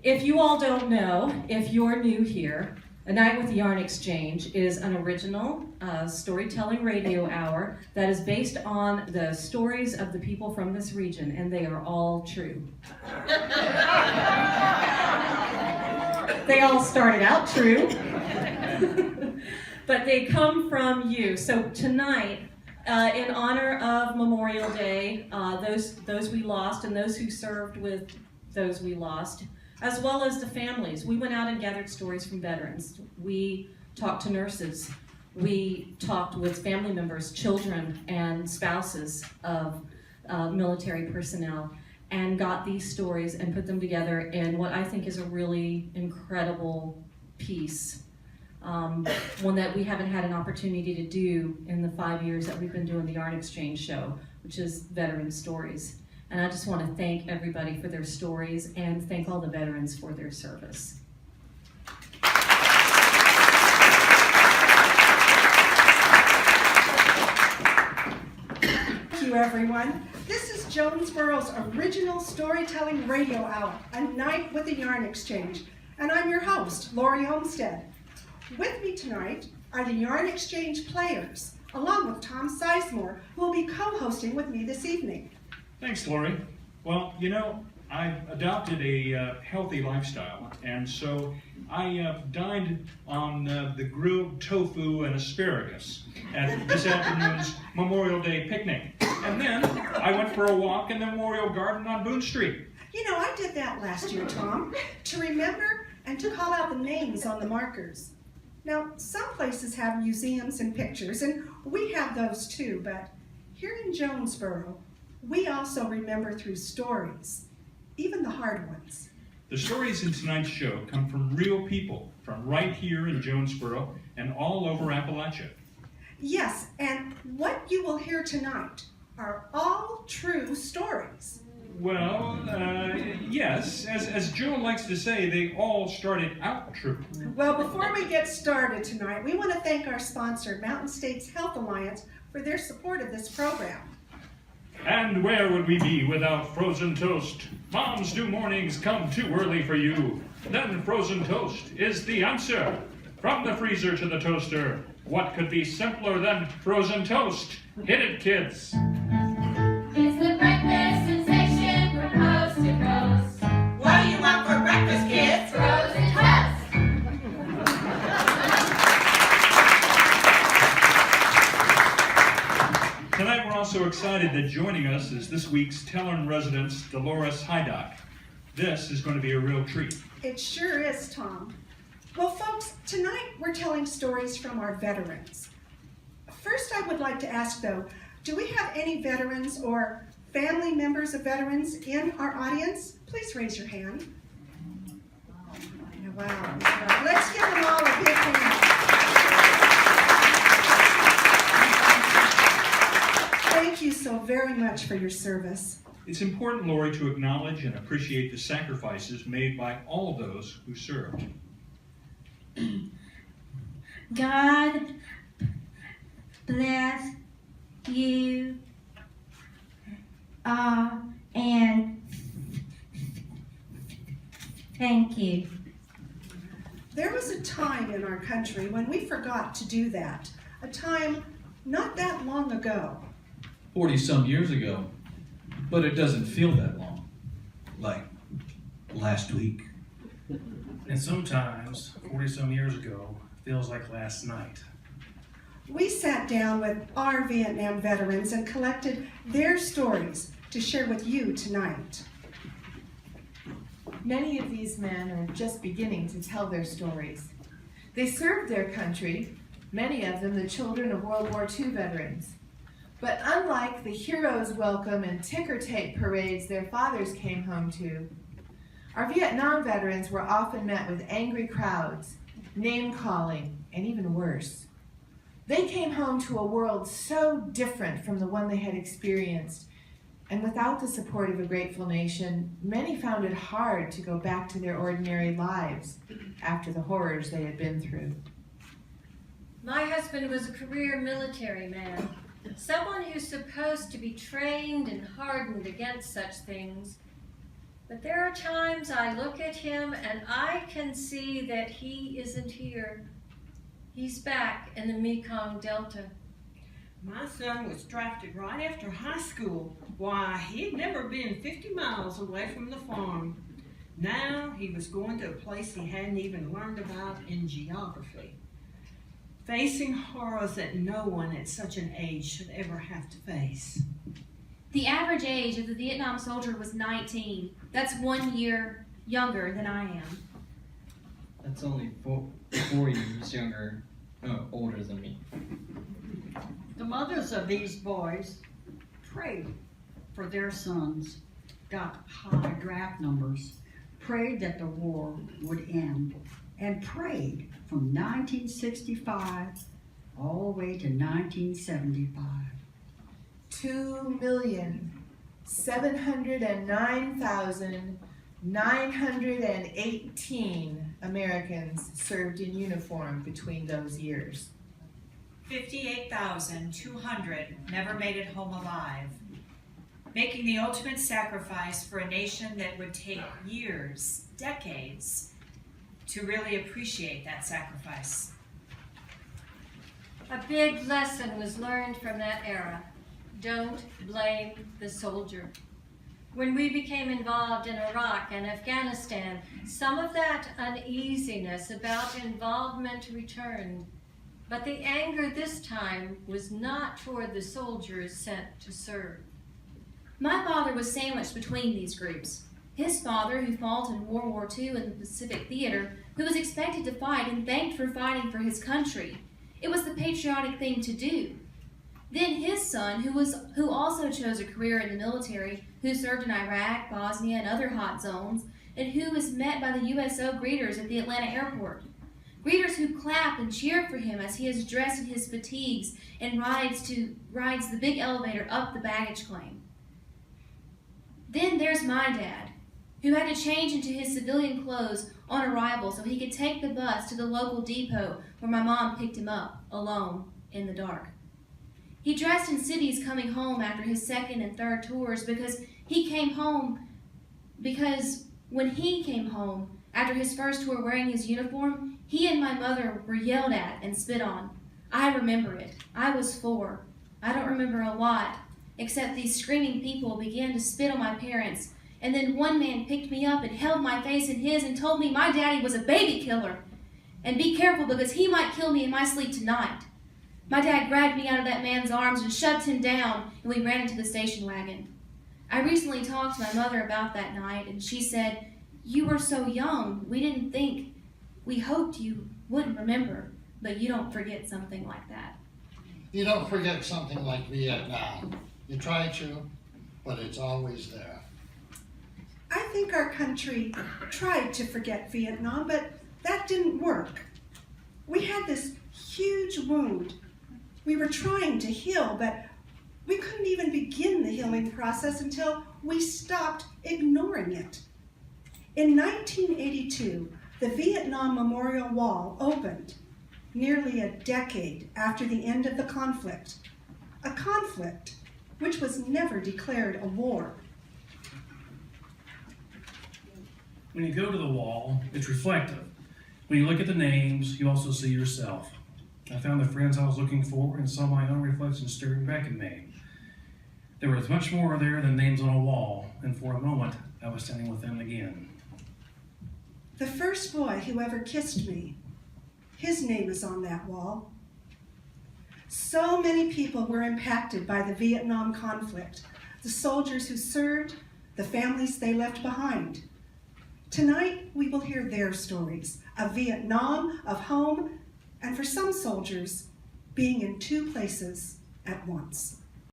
If you all don't know, if you're new here, A Night with the Yarn Exchange is an original storytelling radio hour that is based on the stories of the people from this region, and they are all true. They all started out true, but they come from you. So tonight, in honor of Memorial Day, those we lost and those who served with those we lost, as well as the families, we went out and gathered stories from veterans. We talked to nurses. We talked with family members, children, and spouses of military personnel, and got these stories and put them together in what I think is a really incredible piece. One that we haven't had an opportunity to do in the 5 years that we've been doing the Yarn Exchange show, which is Veteran Stories. And I just want to thank everybody for their stories and thank all the veterans for their service. Thank you, everyone. This is Jonesborough's original storytelling radio hour, A Night with the Yarn Exchange. And I'm your host, Lori Homestead. With me tonight are the Yarn Exchange players, along with Tom Sizemore, who will be co-hosting with me this evening. Thanks, Lori. Well, you know, I've adopted a healthy lifestyle, and so I dined on the grilled tofu and asparagus at this afternoon's Memorial Day picnic. And then I went for a walk in the Memorial Garden on Boone Street. You know, I did that last year, Tom, to remember and to call out the names on the markers. Now, some places have museums and pictures, and we have those too, but here in Jonesborough, we also remember through stories, even the hard ones. The stories in tonight's show come from real people from right here in Jonesborough and all over Appalachia. Yes, and what you will hear tonight are all true stories. Well, yes, as Joe likes to say, they all started out true. Well, before we get started tonight, we want to thank our sponsor, Mountain States Health Alliance, for their support of this program. And where would we be without frozen toast? Mom's dew mornings come too early for you. Then frozen toast is the answer. From the freezer to the toaster, what could be simpler than frozen toast? Hit it, kids. It's the breakfast sensation from coast to coast. What do you want for breakfast, kids? Frozen toast. Tonight we're also excited that joining us is this week's Tellern residence, Dolores Hydock. This is going to be a real treat. It sure is, Tom. Well, folks, tonight we're telling stories from our veterans. First, I would like to ask, though, do we have any veterans or family members of veterans in our audience? Please raise your hand. Wow. Let's give them all a big hand. Thank you so very much for your service. It's important, Lori, to acknowledge and appreciate the sacrifices made by all of those who served. God bless you and thank you. There was a time in our country when we forgot to do that. A time not that long ago. 40-some years ago, but it doesn't feel that long, like last week. And sometimes, 40-some years ago, feels like last night. We sat down with our Vietnam veterans and collected their stories to share with you tonight. Many of these men are just beginning to tell their stories. They served their country, many of them the children of World War II veterans. But unlike the heroes' welcome and ticker tape parades their fathers came home to, our Vietnam veterans were often met with angry crowds, name-calling, and even worse. They came home to a world so different from the one they had experienced, and without the support of a grateful nation, many found it hard to go back to their ordinary lives after the horrors they had been through. My husband was a career military man, someone who's supposed to be trained and hardened against such things. But there are times I look at him and I can see that he isn't here. He's back in the Mekong Delta. My son was drafted right after high school. Why, he'd never been 50 miles away from the farm. Now he was going to a place he hadn't even learned about in geography. Facing horrors that no one at such an age should ever have to face. The average age of the Vietnam soldier was 19. That's 1 year younger than I am. That's only 4 years older than me. The mothers of these boys prayed for their sons, got high draft numbers, prayed that the war would end, and prayed from 1965 all the way to 1975. 2,709,918 Americans served in uniform between those years. 58,200 never made it home alive, making the ultimate sacrifice for a nation that would take years, decades, to really appreciate that sacrifice. A big lesson was learned from that era. Don't blame the soldier. When we became involved in Iraq and Afghanistan, some of that uneasiness about involvement returned. But the anger this time was not toward the soldiers sent to serve. My father was sandwiched between these groups. His father, who fought in World War II in the Pacific Theater, who was expected to fight and thanked for fighting for his country. It was the patriotic thing to do. Then his son, who also chose a career in the military, who served in Iraq, Bosnia, and other hot zones, and who was met by the USO greeters at the Atlanta airport. Greeters who clap and cheer for him as he is dressed in his fatigues and rides the big elevator up the baggage claim. Then there's my dad, who had to change into his civilian clothes on arrival so he could take the bus to the local depot where my mom picked him up, alone, in the dark. He dressed in cities coming home after his second and third tours because when he came home after his first tour wearing his uniform, he and my mother were yelled at and spit on. I remember it. I was 4. I don't remember a lot, except these screaming people began to spit on my parents, and then one man picked me up and held my face in his and told me my daddy was a baby killer, and be careful because he might kill me in my sleep tonight. My dad grabbed me out of that man's arms and shoved him down, and we ran into the station wagon. I recently talked to my mother about that night, and she said, "You were so young, we didn't think. We hoped you wouldn't remember, but you don't forget something like that." You don't forget something like Vietnam. You try to, but it's always there. I think our country tried to forget Vietnam, but that didn't work. We had this huge wound. We were trying to heal, but we couldn't even begin the healing process until we stopped ignoring it. In 1982, the Vietnam Memorial Wall opened, nearly a decade after the end of the conflict. A conflict which was never declared a war. When you go to the wall, it's reflective. When you look at the names, you also see yourself. I found the friends I was looking for and saw my own reflection staring back at me. There was much more there than names on a wall, and for a moment, I was standing with them again. The first boy who ever kissed me, his name is on that wall. So many people were impacted by the Vietnam conflict, the soldiers who served, the families they left behind. Tonight, we will hear their stories of Vietnam, of home, and for some soldiers, being in 2 places at once.